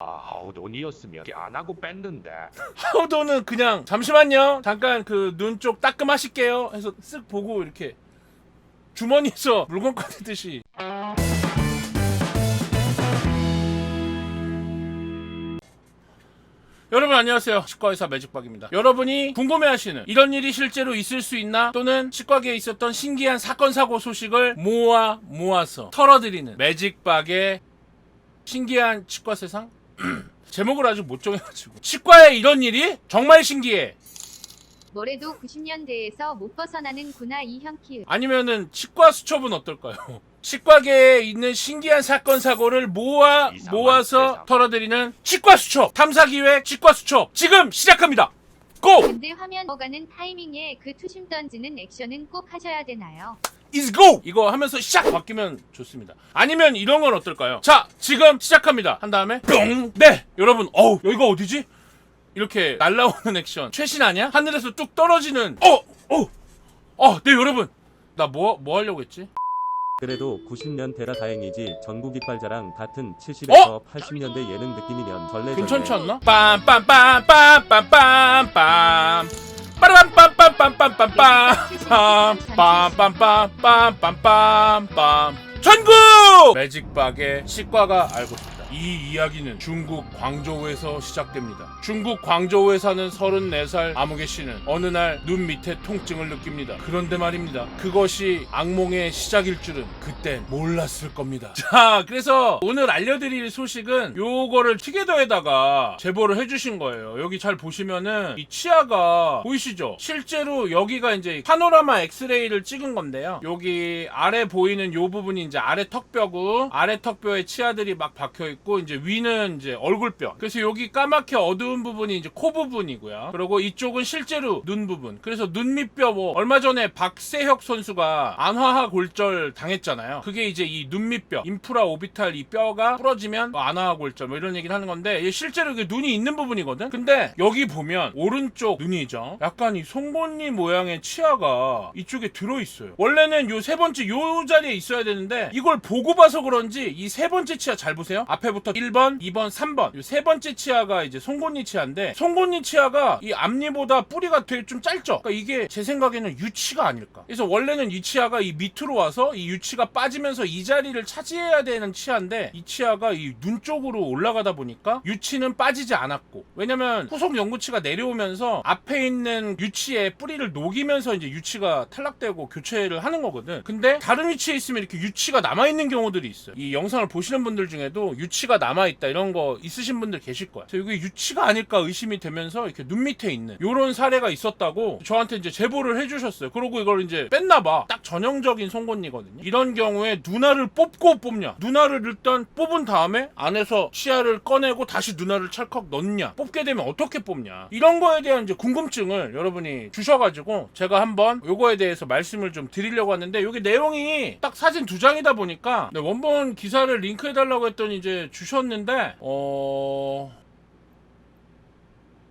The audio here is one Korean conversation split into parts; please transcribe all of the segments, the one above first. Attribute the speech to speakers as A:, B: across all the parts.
A: 하우돈이었으면 안 하고 뺐는데.
B: 하우도는 그냥 잠시만요 잠깐 그 눈 쪽 따끔하실게요 해서 쓱 보고 이렇게 주머니에서 물건 꺼내듯이. 여러분 안녕하세요. 치과의사 매직박입니다. 여러분이 궁금해하시는 이런 일이 실제로 있을 수 있나, 또는 치과계에 있었던 신기한 사건 사고 소식을 모아서 털어드리는 매직박의 신기한 치과 세상? 제목을 아직 못 정해가지고 치과에 이런 일이 정말 신기해,
C: 뭐래도 90년대에서 못 벗어나는구나 이형 키읔.
B: 아니면은 치과 수첩은 어떨까요? 치과계에 있는 신기한 사건 사고를 모아서
A: 세상.
B: 털어드리는 치과 수첩 탐사기획 치과 수첩 지금 시작합니다. 고!
C: 근데 화면 오가는 타이밍에 그 투심 던지는 액션은 꼭 하셔야 되나요?
B: is go! 이거 하면서 시작! 바뀌면 좋습니다. 아니면 이런 건 어떨까요? 자, 지금 시작합니다. 한 다음에 뿅! 네! 여러분, 여기가 어디지? 이렇게 날라오는 액션 최신 아니야? 하늘에서 뚝 떨어지는 네 여러분, 나 뭐 하려고 했지?
D: 그래도 90년대라 다행이지. 전국 이빨자랑 같은 70에서 80년대 예능 느낌이면 전래전래.
B: 괜찮지 않나? 빰빰빰빰빰빰빰빰 빠라빰빰빰빰빰빰빰빰빰빰빰빰빰빰 전국 매직박의 치과가 알고 싶다. 이 이야기는 중국 광저우에서 시작됩니다. 중국 광저우에 사는 34살 아무개 씨는 어느 날 눈 밑에 통증을 느낍니다. 그런데 말입니다, 그것이 악몽의 시작일 줄은 그땐 몰랐을 겁니다. 자, 그래서 오늘 알려드릴 소식은 요거를 티게더에다가 제보를 해주신 거예요. 여기 잘 보시면은 이 치아가 보이시죠? 실제로 여기가 이제 파노라마 엑스레이를 찍은 건데요, 여기 아래 보이는 요 부분이 이제 아래 턱뼈고, 아래 턱뼈에 치아들이 막 박혀있고, 이제 위는 이제 얼굴뼈. 그래서 여기 까맣게 어두운 부분이 이제 코 부분이고요. 그리고 이쪽은 실제로 눈 부분. 그래서 눈 밑뼈, 뭐 얼마 전에 박세혁 선수가 안화하 골절 당했잖아요. 그게 이제 이 눈 밑뼈, 인프라 오비탈 이 뼈가 부러지면 뭐 안화하 골절 뭐 이런 얘기를 하는 건데, 실제로 이게 눈이 있는 부분이거든. 근데 여기 보면 오른쪽 눈이죠, 약간 이 송곳니 모양의 치아가 이쪽에 들어있어요. 원래는 요 세 번째 요 자리에 있어야 되는데, 이걸 보고 봐서 그런지 이 세 번째 치아 잘 보세요. 앞에부터 1번, 2번, 3번 요 세 번째 치아가 이제 송곳니 치아인데, 송곳니 치아가 이 앞니보다 뿌리가 되게 좀 짧죠. 그러니까 이게 제 생각에는 유치가 아닐까. 그래서 원래는 이 치아가 이 밑으로 와서 이 유치가 빠지면서 이 자리를 차지해야 되는 치아인데, 이 치아가 이 눈 쪽으로 올라가다 보니까 유치는 빠지지 않았고, 왜냐면 후속 연구치가 내려오면서 앞에 있는 유치에 뿌리를 녹이면서 이제 유치가 탈락되고 교체를 하는 거거든. 근데 다른 위치에 있으면 이렇게 유치가 남아있는 경우들이 있어요. 이 영상을 보시는 분들 중에도 유치가 남아있다 이런 거 있으신 분들 계실 거야. 그래서 이게 유치가 아닐까 의심이 되면서 이렇게 눈 밑에 있는 요런 사례가 있었다고 저한테 이제 제보를 해주셨어요. 그러고 이걸 이제 뺐나봐. 딱 전형적인 송곳니거든요. 이런 경우에 누나를 뽑고 뽑냐, 누나를 일단 뽑은 다음에 안에서 치아를 꺼내고 다시 누나를 찰컥 넣냐, 뽑게 되면 어떻게 뽑냐, 이런 거에 대한 이제 궁금증을 여러분이 주셔가지고 제가 한번 요거에 대해서 말씀을 좀 드리려고 하는데, 요게 내용이 딱 사진 2장이다 보니까 원본 기사를 링크해달라고 했더니 이제 주셨는데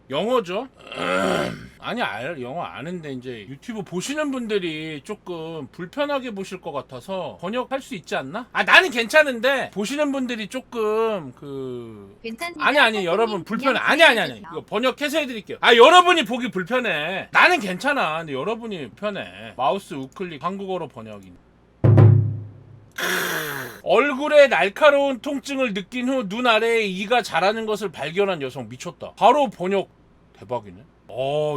B: 영어죠? 아니, 영어 아는데 이제 유튜브 보시는 분들이 조금 불편하게 보실 것 같아서 번역할 수 있지 않나? 나는 괜찮은데 보시는 분들이 조금
C: 괜찮습니다.
B: 아니 여러분 불편해. 아니 이거 번역해서 해드릴게요. 여러분이 보기 불편해. 나는 괜찮아. 근데 여러분이 불편해. 마우스 우클릭 한국어로 번역인. 얼굴에 날카로운 통증을 느낀 후 눈 아래에 이가 자라는 것을 발견한 여성. 미쳤다. 바로 번역. 대박이네.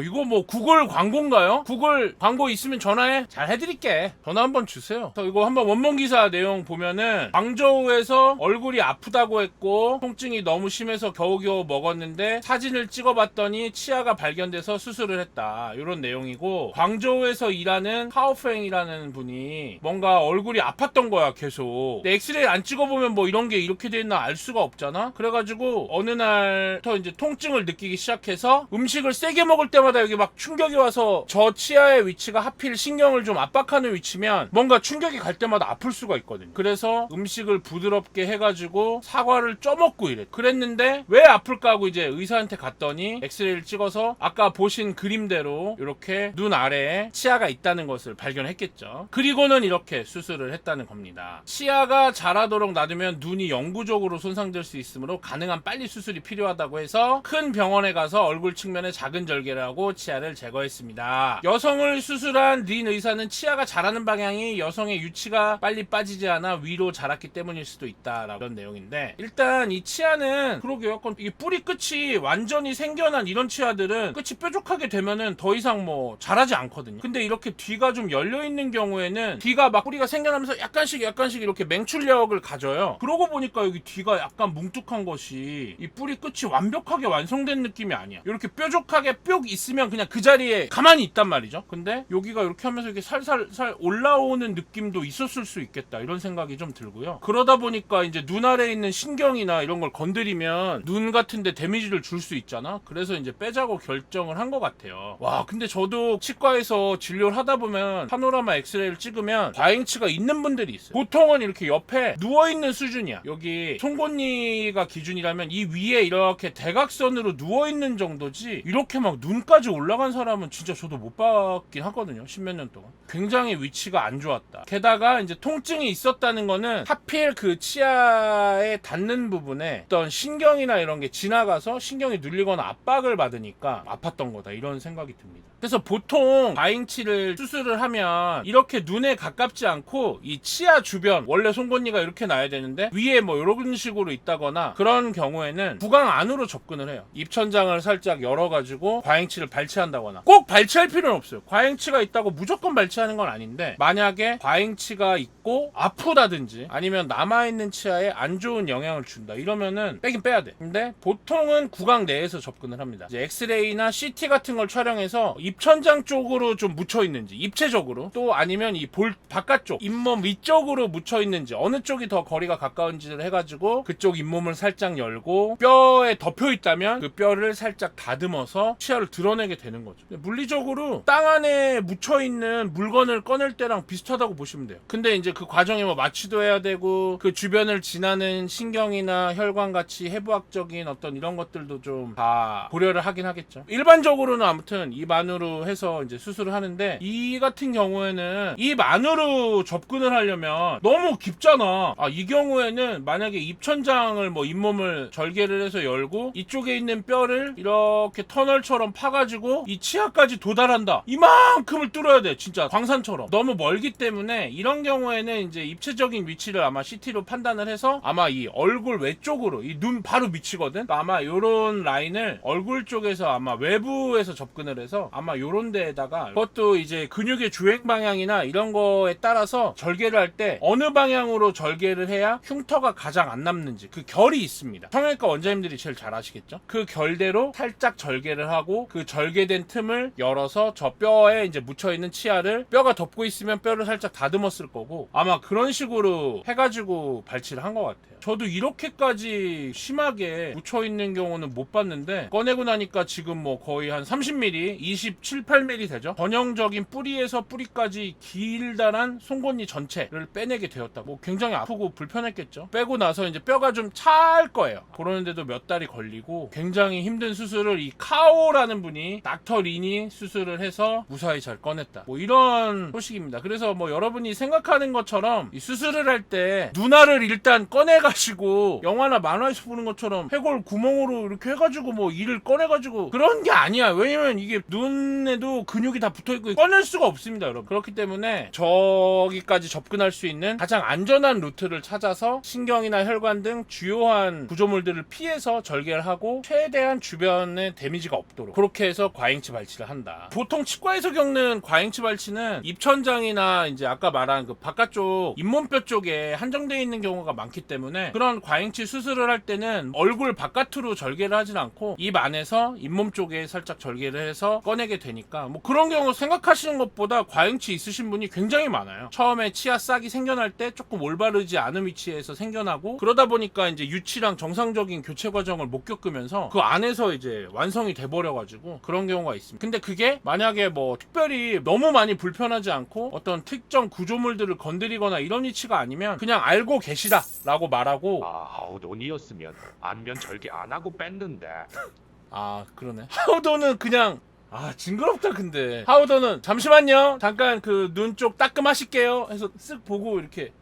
B: 이거 뭐 구글 광고인가요? 구글 광고 있으면 전화해. 잘 해드릴게. 전화 한번 주세요. 이거 한번 원본 기사 내용 보면은, 광저우에서 얼굴이 아프다고 했고 통증이 너무 심해서 겨우겨우 먹었는데 사진을 찍어봤더니 치아가 발견돼서 수술을 했다, 이런 내용이고, 광저우에서 일하는 카오팽이라는 분이 뭔가 얼굴이 아팠던 거야 계속. 근데 엑스레이 안 찍어보면 뭐 이런 게 이렇게 돼 있나 알 수가 없잖아. 그래가지고 어느 날부터 이제 통증을 느끼기 시작해서 음식을 세게 시계 먹을 때마다 여기 막 충격이 와서 저 치아의 위치가 하필 신경을 좀 압박하는 위치면 뭔가 충격이 갈 때마다 아플 수가 있거든요. 그래서 음식을 부드럽게 해가지고 사과를 쪄먹고 이래. 그랬는데 왜 아플까 하고 이제 의사한테 갔더니 엑스레이를 찍어서 아까 보신 그림대로 이렇게 눈 아래에 치아가 있다는 것을 발견했겠죠. 그리고는 이렇게 수술을 했다는 겁니다. 치아가 자라도록 놔두면 눈이 영구적으로 손상될 수 있으므로 가능한 빨리 수술이 필요하다고 해서 큰 병원에 가서 얼굴 측면에 작은 절개를 하고 치아를 제거했습니다. 여성을 수술한 린 의사는 치아가 자라는 방향이 여성의 유치가 빨리 빠지지 않아 위로 자랐기 때문일 수도 있다라는 그런 내용인데, 일단 이 치아는 그러게요. 약간 이 뿌리 끝이 완전히 생겨난 이런 치아들은 끝이 뾰족하게 되면은 더 이상 뭐 자라지 않거든요. 근데 이렇게 뒤가 좀 열려있는 경우에는 뒤가 막 뿌리가 생겨나면서 약간씩 이렇게 맹출력을 가져요. 그러고 보니까 여기 뒤가 약간 뭉툭한 것이 이 뿌리 끝이 완벽하게 완성된 느낌이 아니야. 이렇게 뾰족하게 뿅 있으면 그냥 그 자리에 가만히 있단 말이죠. 근데 여기가 이렇게 하면서 이렇게 살살살 올라오는 느낌도 있었을 수 있겠다, 이런 생각이 좀 들고요. 그러다 보니까 이제 눈 아래에 있는 신경이나 이런 걸 건드리면 눈 같은데 데미지를 줄 수 있잖아. 그래서 이제 빼자고 결정을 한 것 같아요. 와, 근데 저도 치과에서 진료를 하다 보면 파노라마 엑스레이를 찍으면 과잉치가 있는 분들이 있어요. 보통은 이렇게 옆에 누워있는 수준이야. 여기 송곳니가 기준이라면 이 위에 이렇게 대각선으로 누워있는 정도지, 이렇게 막 눈까지 올라간 사람은 진짜 저도 못 봤긴 하거든요. 십몇 년 동안. 굉장히 위치가 안 좋았다. 게다가 이제 통증이 있었다는 거는 하필 그 치아에 닿는 부분에 어떤 신경이나 이런 게 지나가서 신경이 눌리거나 압박을 받으니까 아팠던 거다, 이런 생각이 듭니다. 그래서 보통 과잉치를 수술을 하면 이렇게 눈에 가깝지 않고 이 치아 주변, 원래 송곳니가 이렇게 나야 되는데 위에 뭐 이런 식으로 있다거나 그런 경우에는 구강 안으로 접근을 해요. 입천장을 살짝 열어가지고 과잉치를 발치한다거나. 꼭 발치할 필요는 없어요. 과잉치가 있다고 무조건 발치하는 건 아닌데, 만약에 과잉치가 있고 아프다든지 아니면 남아있는 치아에 안 좋은 영향을 준다 이러면은 빼긴 빼야 돼. 근데 보통은 구강 내에서 접근을 합니다. 이제 엑스레이나 CT 같은 걸 촬영해서 입천장 쪽으로 좀 묻혀 있는지, 입체적으로, 또 아니면 이 볼 바깥쪽 잇몸 위쪽으로 묻혀 있는지, 어느 쪽이 더 거리가 가까운지를 해가지고 그쪽 잇몸을 살짝 열고 뼈에 덮여 있다면 그 뼈를 살짝 다듬어서 치아를 드러내게 되는 거죠. 물리적으로 땅 안에 묻혀 있는 물건을 꺼낼 때랑 비슷하다고 보시면 돼요. 근데 이제 그 과정에 뭐 마취도 해야 되고 그 주변을 지나는 신경이나 혈관 같이 해부학적인 어떤 이런 것들도 좀 다 고려를 하긴 하겠죠. 일반적으로는 아무튼 입 안으로 해서 이제 수술을 하는데, 이 같은 경우에는 입 안으로 접근을 하려면 너무 깊잖아. 이 경우에는 만약에 입천장을 뭐 잇몸을 절개를 해서 열고 이쪽에 있는 뼈를 이렇게 터널처럼 파가지고 이 치아까지 도달한다, 이만큼을 뚫어야 돼. 진짜 광산처럼 너무 멀기 때문에 이런 경우에는 이제 입체적인 위치를 아마 CT로 판단을 해서 아마 이 얼굴 외쪽으로, 이 눈 바로 밑이거든. 그러니까 아마 요런 라인을 얼굴 쪽에서 아마 외부에서 접근을 해서 아마 요런 데에다가, 그것도 이제 근육의 주행 방향이나 이런 거에 따라서 절개를 할 때 어느 방향으로 절개를 해야 흉터가 가장 안 남는지 그 결이 있습니다. 성형외과 원장님들이 제일 잘 아시겠죠? 그 결대로 살짝 절개를 하고 그 절개된 틈을 열어서 저 뼈에 이제 묻혀있는 치아를, 뼈가 덮고 있으면 뼈를 살짝 다듬었을 거고 아마 그런 식으로 해가지고 발치를 한 것 같아요. 저도 이렇게까지 심하게 묻혀있는 경우는 못 봤는데, 꺼내고 나니까 지금 뭐 거의 한 30mm, 27, 8mm 되죠? 전형적인 뿌리에서 뿌리까지 길다란 송곳니 전체를 빼내게 되었다. 뭐 굉장히 아프고 불편했겠죠? 빼고 나서 이제 뼈가 좀 찰 거예요. 그러는데도 몇 달이 걸리고 굉장히 힘든 수술을 이 카오라는 분이, 닥터 린이 수술을 해서 무사히 잘 꺼냈다. 뭐 이런 소식입니다. 그래서 뭐 여러분이 생각하는 것처럼 이 수술을 할 때 눈알을 일단 꺼내가지고 영화나 만화에서 보는 것처럼 해골 구멍으로 이렇게 해가지고 뭐 이를 꺼내가지고 그런 게 아니야. 왜냐면 이게 눈에도 근육이 다 붙어있고 꺼낼 수가 없습니다, 여러분. 그렇기 때문에 저기까지 접근할 수 있는 가장 안전한 루트를 찾아서 신경이나 혈관 등 주요한 구조물들을 피해서 절개를 하고 최대한 주변에 데미지가 없도록 그렇게 해서 과잉치 발치를 한다. 보통 치과에서 겪는 과잉치 발치는 입천장이나 이제 아까 말한 그 바깥쪽 잇몸뼈 쪽에 한정되어 있는 경우가 많기 때문에 그런 과잉치 수술을 할 때는 얼굴 바깥으로 절개를 하진 않고 입 안에서 잇몸 쪽에 살짝 절개를 해서 꺼내게 되니까, 뭐 그런 경우 생각하시는 것보다 과잉치 있으신 분이 굉장히 많아요. 처음에 치아 싹이 생겨날 때 조금 올바르지 않은 위치에서 생겨나고, 그러다 보니까 이제 유치랑 정상적인 교체 과정을 못 겪으면서 그 안에서 이제 완성이 돼버려 버려가지고 그런 경우가 있습니다. 근데 그게 만약에 뭐 특별히 너무 많이 불편하지 않고 어떤 특정 구조물들을 건드리거나 이런 위치가 아니면 그냥 알고 계시다 라고 말하고
A: 하우돈이었으면 안면 절개 안 하고 뺐는데.
B: 아 그러네. 하우더는 그냥 징그럽다. 근데 하우더는 잠시만요 잠깐 그 눈 쪽 따끔하실게요 해서 쓱 보고 이렇게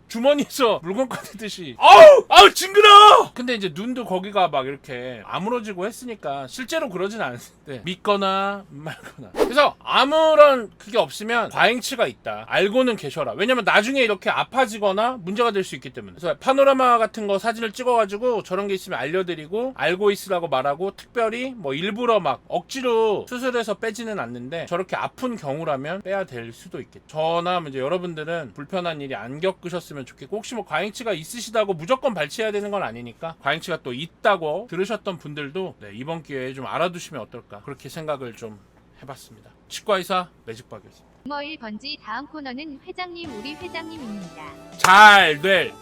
B: 주머니에서 물건 꺼내듯이 아우 징그러워. 근데 이제 눈도 거기가 막 이렇게 아물어지고 했으니까 실제로 그러진 않는데 믿거나 말거나. 그래서 아무런 그게 없으면 과잉치가 있다 알고는 계셔라. 왜냐면 나중에 이렇게 아파지거나 문제가 될 수 있기 때문에. 그래서 파노라마 같은 거 사진을 찍어가지고 저런 게 있으면 알려드리고 알고 있으라고 말하고, 특별히 뭐 일부러 막 억지로 수술해서 빼지는 않는데 저렇게 아픈 경우라면 빼야 될 수도 있겠죠. 저나 이제 여러분들은 불편한 일이 안 겪으셨으면 좋겠고, 혹시 뭐 과잉치가 있으시다고 무조건 발치해야 되는 건 아니니까 과잉치가 또 있다고 들으셨던 분들도 이번 기회에 좀 알아두시면 어떨까 그렇게 생각을 좀 해봤습니다. 치과의사 매직박이었습니다.
C: 머일 번지 다음 코너는 회장님 우리 회장님입니다.
B: 잘 될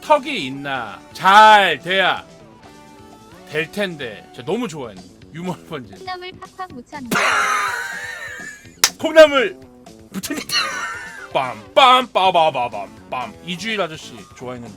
B: 턱이 있나 잘 돼야 될 텐데 제가 너무 좋아했는데 유머 번지
C: 콩나물 팍팍 묻혔네.
B: 콩나물 붙으니까 빰빰 빠바바밤 빰. 이주일 아저씨 좋아했는데